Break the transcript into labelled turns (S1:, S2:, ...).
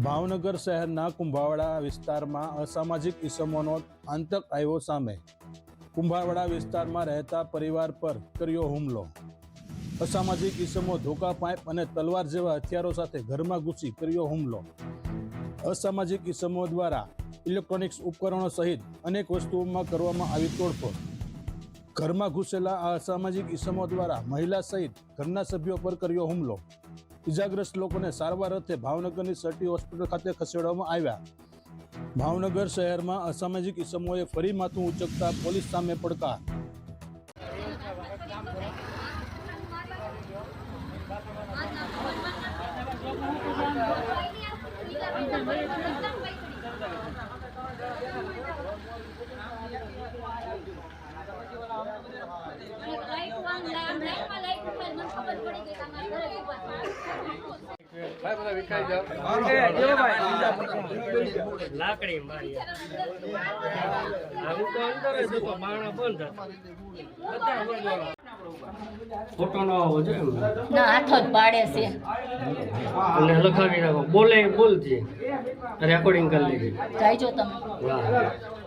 S1: ભાવનગર શહેરના કુંભાવાડા વિસ્તારમાં અસામાજિક ઇસમોનો આતંક આવ્યો સામે। કુંભાવાડા વિસ્તારમાં રહેતા પરિવાર પર કર્યો હુમલો। અસામાજિક ઇસમો ધોકા પાઇપ અને તલવાર જેવા હથિયારો સાથે ઘરમાં ઘૂસી કર્યો હુમલો। અસામાજિક ઇસમો દ્વારા ઇલેક્ટ્રોનિક્સ ઉપકરણો સહિત અનેક વસ્તુઓમાં કરવામાં આવી તોડફોડ। ઘરમાં ઘૂસેલા આ અસામાજિક ઇસમો દ્વારા મહિલા સહિત ઘરના સભ્યો પર કર્યો હુમલો। ઇજાગ્રસ્ત લોકોને સારવાર અર્થે ભાવનગરની સટી હોસ્પિટલ ખાતે ખસેડવામાં આવ્યા। ભાવનગર શહેરમાં અસામાજિક ઇસમોએ ફરી માથું ઉંચકતા પોલીસ સામે પડકાર।
S2: લાકડી મારી આવું તો અંદર જ હતો, બારણા બંધ હતા। ફોટો ન આવો છે
S3: ના હાથો જ પાડે છે
S2: અને લખાવી નાખો, બોલે બોલજે, રેકોર્ડિંગ કરી લીધી।
S3: જાયજો તમે
S2: વાહ।